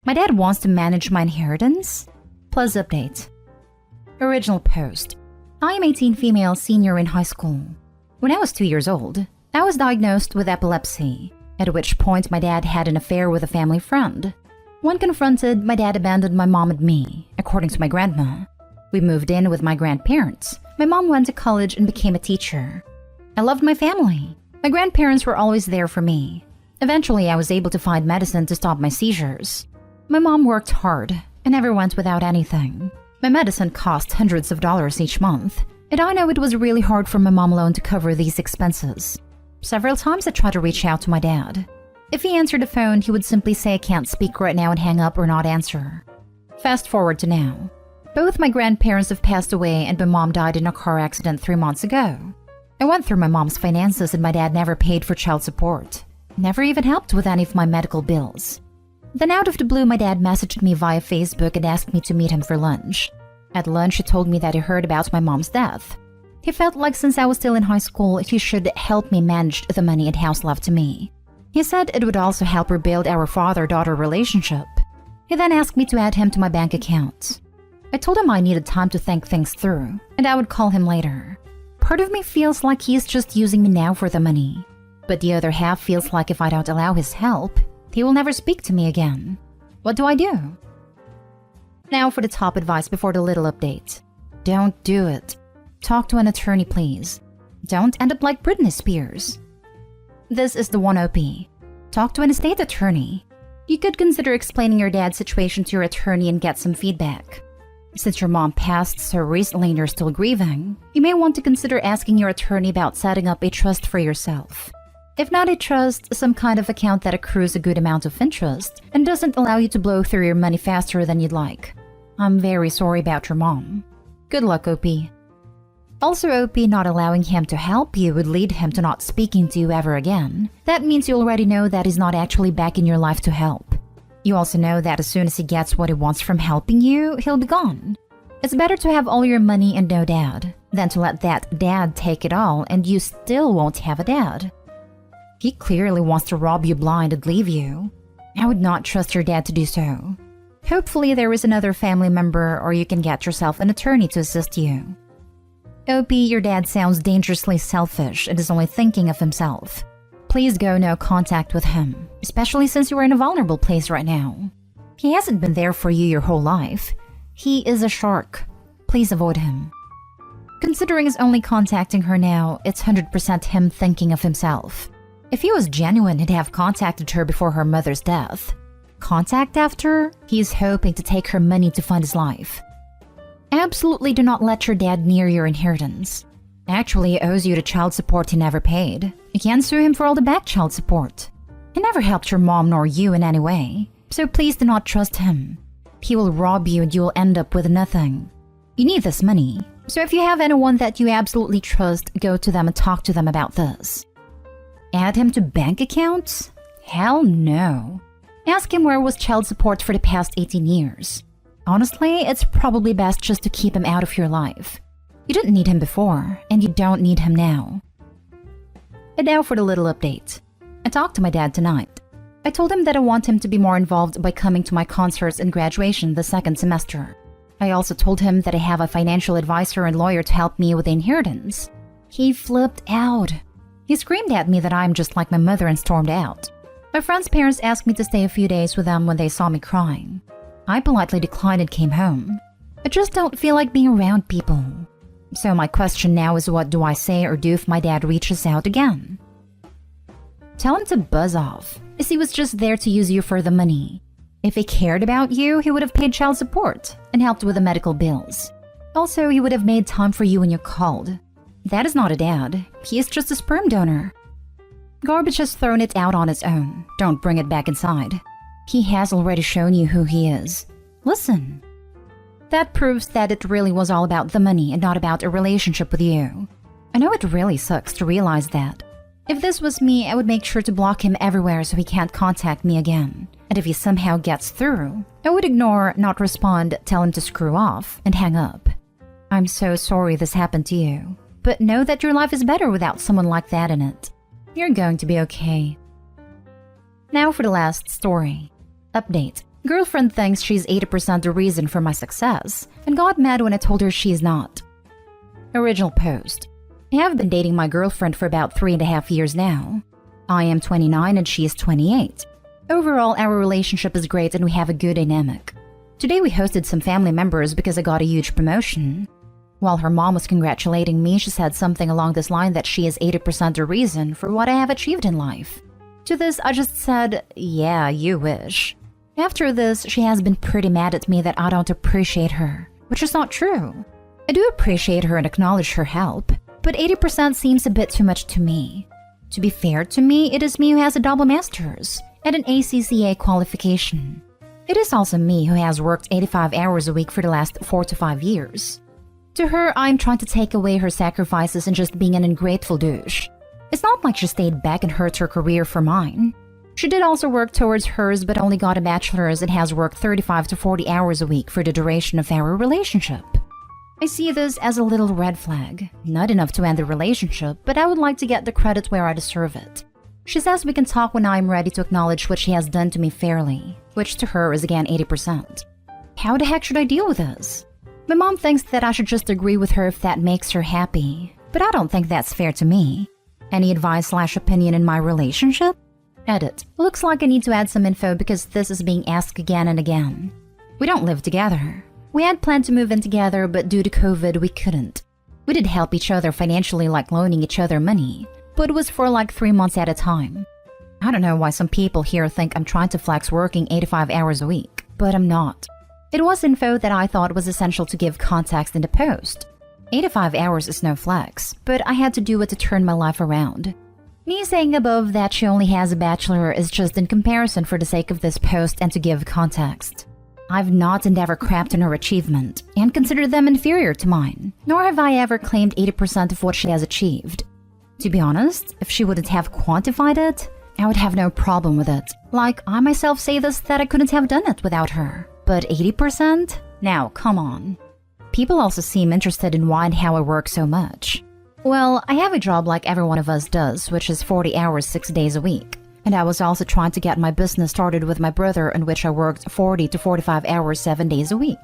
My dad wants to manage my inheritance? Plus update. Original post. I am 18 female senior in high school. When I was 2 years old, I was diagnosed with epilepsy, at which point my dad had an affair with a family friend. When confronted, my dad abandoned my mom and me, according to my grandma. We moved in with my grandparents. My mom went to college and became a teacher. I loved my family. My grandparents were always there for me. Eventually, I was able to find medicine to stop my seizures. My mom worked hard and never went without anything. My medicine cost hundreds of dollars each month, and I know it was really hard for my mom alone to cover these expenses. Several times I tried to reach out to my dad. If he answered the phone, he would simply say I can't speak right now and hang up or not answer. Fast forward to now. Both my grandparents have passed away and my mom died in a car accident 3 months ago. I went through my mom's finances and my dad never paid for child support. Never even helped with any of my medical bills. Then out of the blue, my dad messaged me via Facebook and asked me to meet him for lunch. At lunch, he told me that he heard about my mom's death. He felt like since I was still in high school, he should help me manage the money and house left to me. He said it would also help rebuild our father-daughter relationship. He then asked me to add him to my bank account. I told him I needed time to think things through, and I would call him later. Part of me feels like he is just using me now for the money, but the other half feels like if I don't allow his help, he will never speak to me again. What do I do? Now for the top advice before the little update. Don't do it. Talk to an attorney, please. Don't end up like Britney Spears. This is the 1OP. Talk to an estate attorney. You could consider explaining your dad's situation to your attorney and get some feedback. Since your mom passed so recently and you're still grieving, you may want to consider asking your attorney about setting up a trust for yourself. If not a trust, some kind of account that accrues a good amount of interest and doesn't allow you to blow through your money faster than you'd like. I'm very sorry about your mom. Good luck, OP. Also, OP, not allowing him to help you would lead him to not speaking to you ever again. That means you already know that he's not actually back in your life to help. You also know that as soon as he gets what he wants from helping you, he'll be gone. It's better to have all your money and no dad, than to let that dad take it all and you still won't have a dad. He clearly wants to rob you blind and leave you. I would not trust your dad to do so. Hopefully there is another family member or you can get yourself an attorney to assist you. OP, your dad sounds dangerously selfish and is only thinking of himself. Please go no contact with him, especially since you are in a vulnerable place right now. He hasn't been there for you your whole life. He is a shark. Please avoid him. Considering he's only contacting her now, it's 100% him thinking of himself. If he was genuine, he'd have contacted her before her mother's death. Contact after? He's hoping to take her money to fund his life. Absolutely do not let your dad near your inheritance. Actually, he owes you the child support he never paid. You can't sue him for all the back child support. He never helped your mom nor you in any way, so please do not trust him. He will rob you and you will end up with nothing. You need this money, so if you have anyone that you absolutely trust, go to them and talk to them about this. Add him to bank accounts? Hell no. Ask him where was child support for the past 18 years. Honestly, it's probably best just to keep him out of your life. You didn't need him before, and you don't need him now. And now for the little update. I talked to my dad tonight. I told him that I want him to be more involved by coming to my concerts and graduation the second semester. I also told him that I have a financial advisor and lawyer to help me with the inheritance. He flipped out. He screamed at me that I'm just like my mother and stormed out. My friend's parents asked me to stay a few days with them when they saw me crying. I politely declined and came home. I just don't feel like being around people. So my question now is, what do I say or do if my dad reaches out again? Tell him to buzz off, as he was just there to use you for the money. If he cared about you, he would have paid child support and helped with the medical bills. Also, he would have made time for you when you called. That is not a dad. He is just a sperm donor. Garbage has thrown it out on its own. Don't bring it back inside. He has already shown you who he is. Listen. That proves that it really was all about the money and not about a relationship with you. I know it really sucks to realize that. If this was me, I would make sure to block him everywhere so he can't contact me again. And if he somehow gets through, I would ignore, not respond, tell him to screw off, and hang up. I'm so sorry this happened to you, but know that your life is better without someone like that in it. You're going to be okay. Now for the last story. Update. Girlfriend thinks she's 80% the reason for my success and got mad when I told her she's not. Original post. I have been dating my girlfriend for about 3.5 years now. I am 29 and she is 28. Overall, our relationship is great and we have a good dynamic. Today we hosted some family members because I got a huge promotion. While her mom was congratulating me, she said something along this line that she is 80% the reason for what I have achieved in life. To this, I just said, yeah, you wish. After this, she has been pretty mad at me that I don't appreciate her, which is not true. I do appreciate her and acknowledge her help, but 80% seems a bit too much to me. To be fair to me, it is me who has a double master's and an ACCA qualification. It is also me who has worked 85 hours a week for the last 4 to 5 years. To her, I'm trying to take away her sacrifices and just being an ungrateful douche. It's not like she stayed back and hurt her career for mine. She did also work towards hers but only got a bachelor's and has worked 35 to 40 hours a week for the duration of our relationship. I see this as a little red flag. Not enough to end the relationship, but I would like to get the credit where I deserve it. She says we can talk when I'm ready to acknowledge what she has done to me fairly, which to her is again 80%. How the heck should I deal with this? My mom thinks that I should just agree with her if that makes her happy, but I don't think that's fair to me. Any advice/opinion in my relationship? Edit. Looks like I need to add some info because this is being asked again and again. We don't live together. We had planned to move in together, but due to COVID, we couldn't. We did help each other financially, like loaning each other money, but it was for like 3 months at a time. I don't know why some people here think I'm trying to flex working 85 hours a week, but I'm not. It was info that I thought was essential to give context in the post. 85 hours is no flex, but I had to do it to turn my life around. Me saying above that she only has a bachelor is just in comparison for the sake of this post and to give context. I've not and ever crapped on her achievement and considered them inferior to mine, nor have I ever claimed 80% of what she has achieved. To be honest, if she wouldn't have quantified it, I would have no problem with it. Like, I myself say this that I couldn't have done it without her. But 80%? Now, come on. People also seem interested in why and how I work so much. Well, I have a job like every one of us does, which is 40 hours 6 days a week. And I was also trying to get my business started with my brother, in which I worked 40 to 45 hours 7 days a week.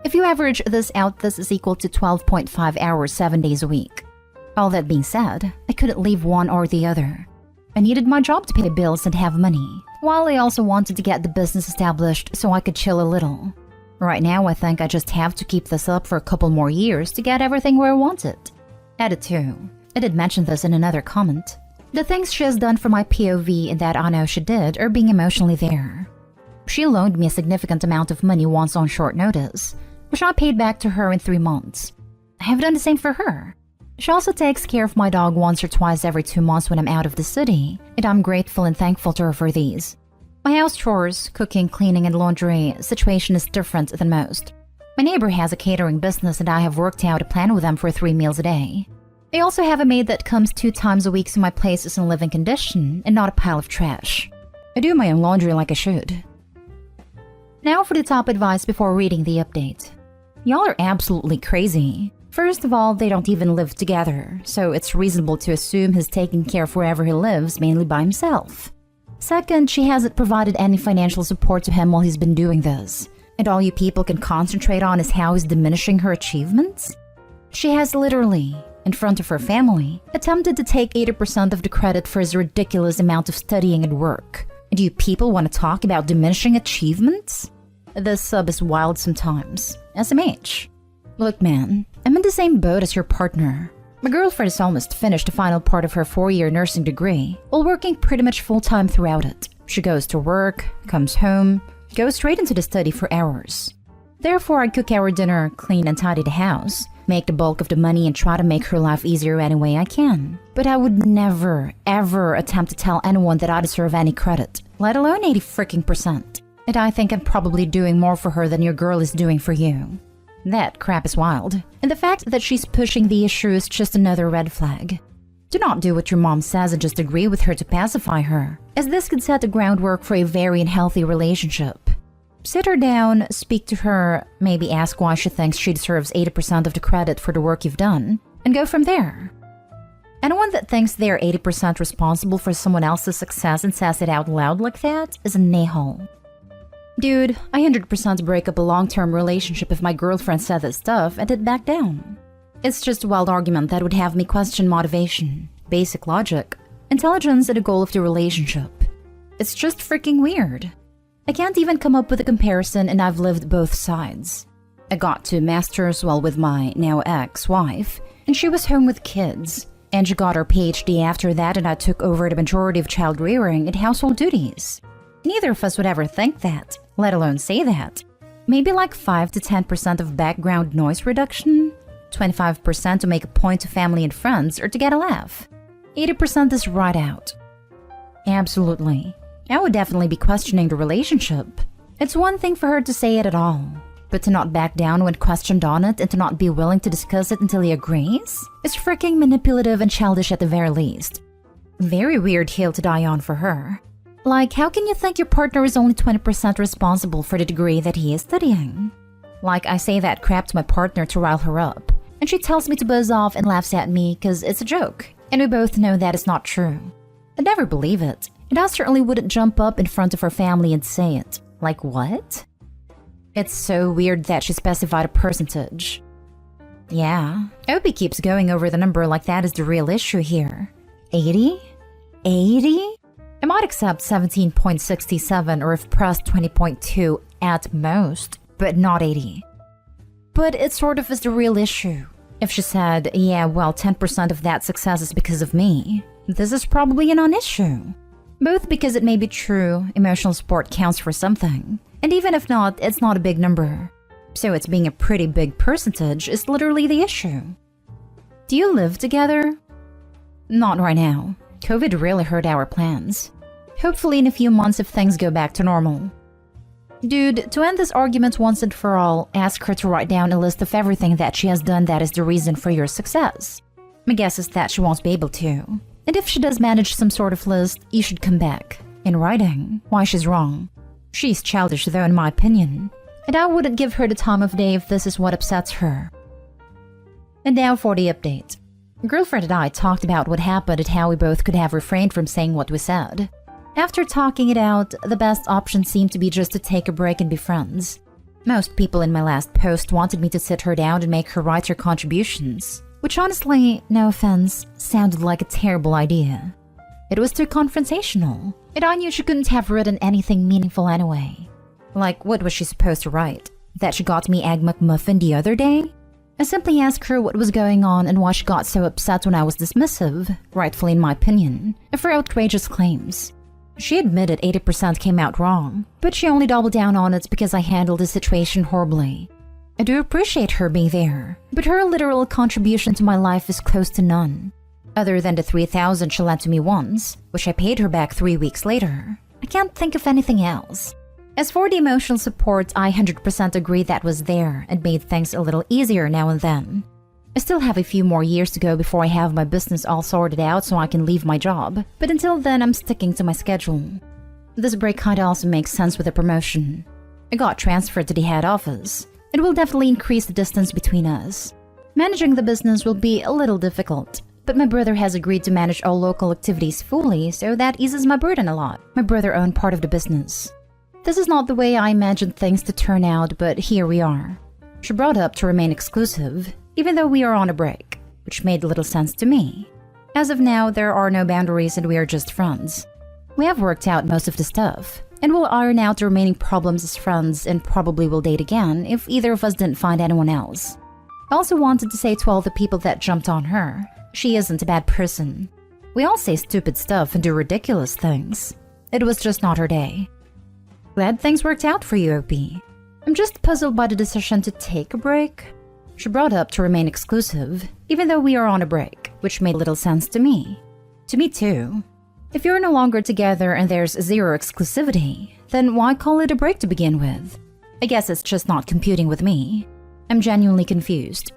If you average this out, this is equal to 12.5 hours 7 days a week. All that being said, I couldn't leave one or the other. I needed my job to pay bills and have money, while I also wanted to get the business established so I could chill a little. Right now, I think I just have to keep this up for a couple more years to get everything where I want it. Edit 2. I did mention this in another comment. The things she has done for my POV and that I know she did are being emotionally there. She loaned me a significant amount of money once on short notice, which I paid back to her in 3 months. I have done the same for her. She also takes care of my dog once or twice every 2 months when I'm out of the city, and I'm grateful and thankful to her for these. My house chores, cooking, cleaning, and laundry situation is different than most. My neighbor has a catering business and I have worked out a plan with them for 3 meals a day. They also have a maid that comes 2 times a week so my place is in living condition and not a pile of trash. I do my own laundry like I should. Now for the top advice before reading the update. Y'all are absolutely crazy. First of all, they don't even live together, so it's reasonable to assume he's taking care of wherever he lives mainly by himself. Second, she hasn't provided any financial support to him while he's been doing this, and all you people can concentrate on is how he's diminishing her achievements? She has literally, in front of her family, attempted to take 80% of the credit for his ridiculous amount of studying and work. And do you people want to talk about diminishing achievements? This sub is wild sometimes. SMH. Look man, I'm in the same boat as your partner. My girlfriend has almost finished the final part of her 4-year nursing degree, while working pretty much full-time throughout it. She goes to work, comes home, goes straight into the study for hours. Therefore, I cook our dinner, clean and tidy the house, make the bulk of the money and try to make her life easier any way I can. But I would never, ever attempt to tell anyone that I deserve any credit, let alone 80%. And I think I'm probably doing more for her than your girl is doing for you. That crap is wild, and the fact that she's pushing the issue is just another red flag. Do not do what your mom says and just agree with her to pacify her, as this could set the groundwork for a very unhealthy relationship. Sit her down, speak to her, maybe ask why she thinks she deserves 80% of the credit for the work you've done, and go from there. Anyone that thinks they are 80% responsible for someone else's success and says it out loud like that is a a-hole. Dude, I 100% break up a long-term relationship if my girlfriend said this stuff and did back down. It's just a wild argument that would have me question motivation, basic logic, intelligence, and the goal of the relationship. It's just freaking weird. I can't even come up with a comparison, and I've lived both sides. I got to master's while with my now ex-wife, and she was home with kids. And she got her PhD after that, and I took over the majority of child rearing and household duties. Neither of us would ever think that, let alone say that. Maybe like 5 to 10% of background noise reduction, 25% to make a point to family and friends or to get a laugh. 80% is right out. Absolutely. I would definitely be questioning the relationship. It's one thing for her to say it at all, but to not back down when questioned on it and to not be willing to discuss it until he agrees is freaking manipulative and childish at the very least. Very weird hill to die on for her. Like, how can you think your partner is only 20% responsible for the degree that he is studying? Like, I say that crap to my partner to rile her up, and she tells me to buzz off and laughs at me because it's a joke, and we both know that is not true. I'd never believe it, and I certainly wouldn't jump up in front of her family and say it. Like, what? It's so weird that she specified a percentage. Yeah, Opie keeps going over the number like that is the real issue here. 80? 80? I might accept 17.67 or if pressed 20.2 at most, but not 80. But it sort of is the real issue. If she said, yeah, well, 10% of that success is because of me, this is probably a non-issue. Both because it may be true, emotional support counts for something, and even if not, it's not a big number. So it's being a pretty big percentage is literally the issue. Do you live together? Not right now. COVID really hurt our plans. Hopefully in a few months if things go back to normal. Dude, to end this argument once and for all, ask her to write down a list of everything that she has done that is the reason for your success. My guess is that she won't be able to. And if she does manage some sort of list, you should come back, in writing, why she's wrong. She's childish though in my opinion, and I wouldn't give her the time of day if this is what upsets her. And now for the update. Girlfriend and I talked about what happened and how we both could have refrained from saying what we said. After talking it out, the best option seemed to be just to take a break and be friends. Most people in my last post wanted me to sit her down and make her write her contributions, which honestly, no offense, sounded like a terrible idea. It was too confrontational, and I knew she couldn't have written anything meaningful anyway. Like, what was she supposed to write? That she got me Egg McMuffin the other day? I simply asked her what was going on and why she got so upset when I was dismissive, rightfully in my opinion, of her outrageous claims. She admitted 80% came out wrong, but she only doubled down on it because I handled the situation horribly. I do appreciate her being there, but her literal contribution to my life is close to none. Other than the $3,000 she lent to me once, which I paid her back 3 weeks later, I can't think of anything else. As for the emotional support, I 100% agree that was there and made things a little easier now and then. I still have a few more years to go before I have my business all sorted out so I can leave my job, but until then I'm sticking to my schedule. This break kinda also makes sense with the promotion. I got transferred to the head office. It will definitely increase the distance between us. Managing the business will be a little difficult, but my brother has agreed to manage all local activities fully, so that eases my burden a lot. My brother owned part of the business. This is not the way I imagined things to turn out, but here we are. She brought up to remain exclusive, even though we are on a break, which made little sense to me. As of now, there are no boundaries and we are just friends. We have worked out most of the stuff, and we'll iron out the remaining problems as friends and probably will date again if either of us didn't find anyone else. I also wanted to say to all the people that jumped on her, she isn't a bad person. We all say stupid stuff and do ridiculous things. It was just not her day. Glad things worked out for you, Opie. I'm just puzzled by the decision to take a break. She brought up to remain exclusive, even though we are on a break, which made little sense to me. To me too. If you're no longer together and there's zero exclusivity, then why call it a break to begin with? I guess it's just not computing with me. I'm genuinely confused.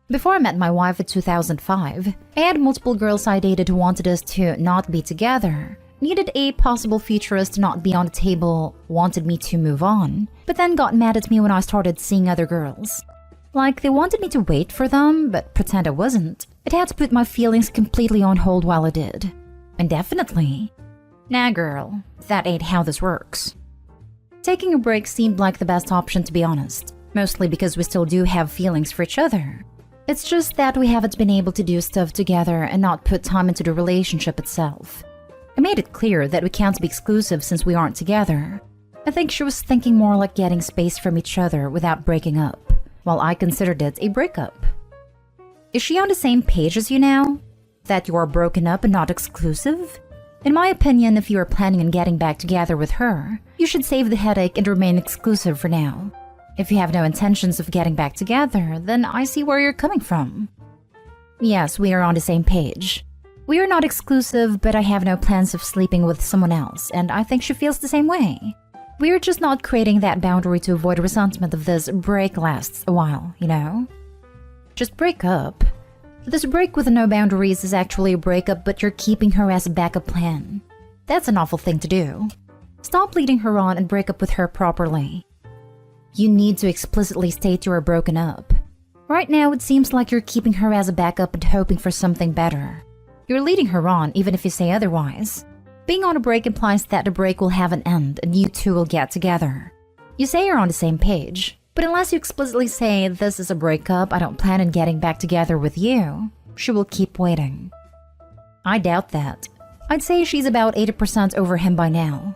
Before I met my wife in 2005, I had multiple girls I dated who wanted us to not be together, needed a possible futurist to not be on the table, wanted me to move on, but then got mad at me when I started seeing other girls. Like, they wanted me to wait for them, but pretend I wasn't. It had to put my feelings completely on hold while I did. Indefinitely. Nah, girl, that ain't how this works. Taking a break seemed like the best option, to be honest, mostly because we still do have feelings for each other. It's just that we haven't been able to do stuff together and not put time into the relationship itself. I made it clear that we can't be exclusive since we aren't together. I think she was thinking more like getting space from each other without breaking up, while I considered it a breakup. Is she on the same page as you now? That you are broken up and not exclusive? In my opinion, if you are planning on getting back together with her, you should save the headache and remain exclusive for now. If you have no intentions of getting back together, then I see where you're coming from. Yes, we are on the same page. We are not exclusive, but I have no plans of sleeping with someone else, and I think she feels the same way. We are just not creating that boundary to avoid resentment if this break lasts a while, you know? Just break up. This break with no boundaries is actually a breakup, but you're keeping her as a backup plan. That's an awful thing to do. Stop leading her on and break up with her properly. You need to explicitly state you are broken up. Right now, it seems like you're keeping her as a backup and hoping for something better. You're leading her on even if you say otherwise. Being on a break implies that the break will have an end and you two will get together. You say you're on the same page, but unless you explicitly say this is a breakup, I don't plan on getting back together with you, she will keep waiting. I doubt that. I'd say she's about 80% over him by now.